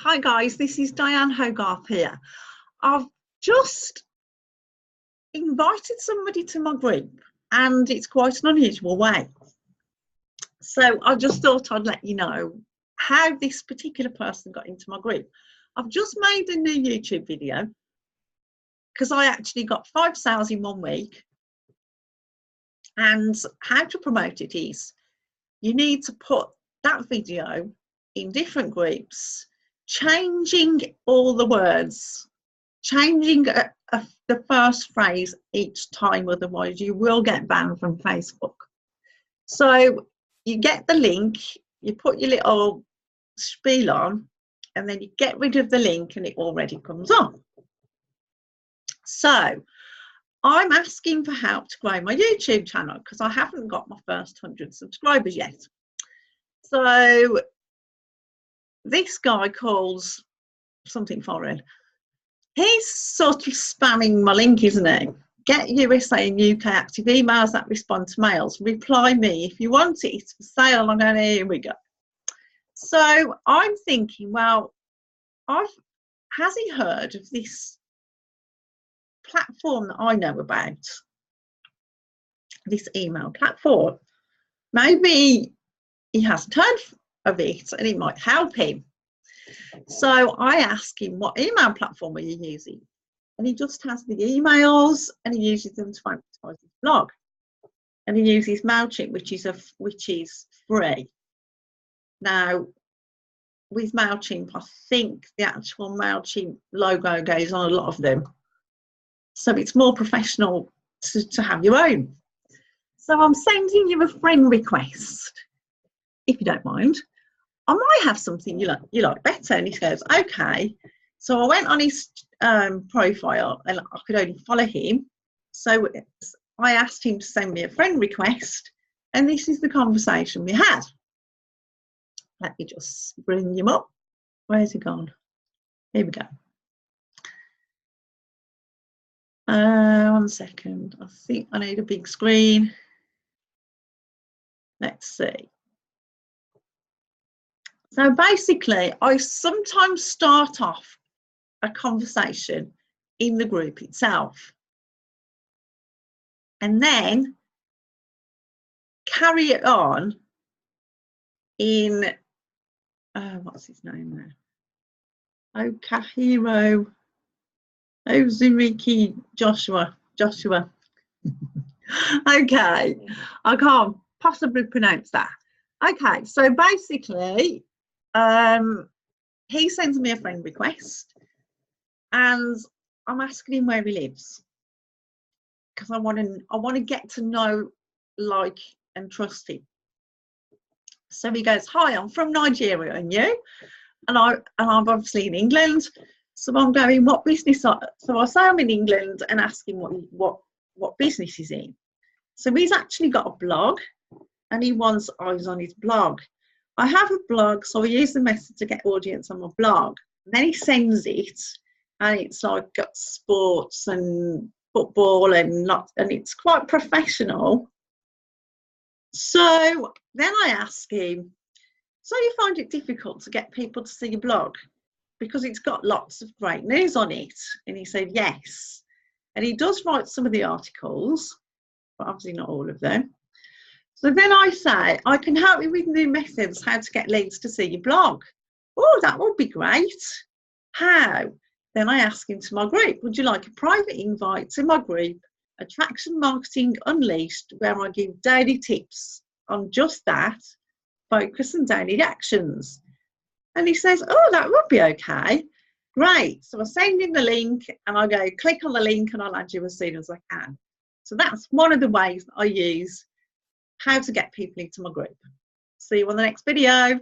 Hi guys, this is Diane Hogarth here. I've just invited somebody to my group and it's quite an unusual way. So I just thought I'd let you know how this particular person got into my group. I've just made a new YouTube video because I actually got 5 sales in 1 week. And how to promote it is you need to put that video in different groups, changing all the words, changing the first phrase each time, otherwise you will get banned from Facebook. So you get the link, you put your little spiel on, and then you get rid of the link and it already comes on. So I'm asking for help to grow my YouTube channel because I haven't got my first 100 subscribers yet. So this guy calls something foreign. He's sort of spamming my link, isn't he? Get USA and UK active emails that respond to mails. Reply me if you want it. It's for sale. I'm going, here we go. So I'm thinking, well, has he heard of this platform that I know about? This email platform. Maybe he hasn't heard of it and it might help him. So I asked him, what email platform are you using? And he just has the emails and he uses them to advertise his blog. And he uses MailChimp, which is free. Now, with MailChimp, I think the actual MailChimp logo goes on a lot of them. So it's more professional to have your own. So I'm sending you a friend request, if you don't mind. I might have something you like better. And he goes, okay. So I went on his profile and I could only follow him. So I asked him to send me a friend request. And this is the conversation we had. Let me just bring him up. Where's he gone? Here we go. 1 second. I think I need a big screen. Let's see. So basically, I sometimes start off a conversation in the group itself and then carry it on in, what's his name now? Okahiro Ozuriki Joshua. Okay, I can't possibly pronounce that. Okay, so basically, he sends me a friend request and I'm asking him where he lives because I want to get to know, like, and trust him. So he goes, hi, I'm from Nigeria, and you? And I'm obviously in England. So I'm going, what business? So I say I'm in England and ask him what business he's in. So he's actually got a blog and he wants eyes on his blog. I have a blog, so I use the method to get audience on my blog. And then he sends it, and it's like got sports and football and it's quite professional. So then I ask him, so you find it difficult to get people to see your blog because it's got lots of great news on it? And he said yes. And he does write some of the articles, but obviously not all of them. So then I say, I can help you with new methods, how to get leads to see your blog. Oh, that would be great. How? Then I ask him to my group, would you like a private invite to my group, Attraction Marketing Unleashed, where I give daily tips on just that, focus and daily actions? And he says, oh, that would be okay. Great. So I send him the link and I go, click on the link and I'll add you as soon as I can. So that's one of the ways that I use how to get people into my group. See you on the next video.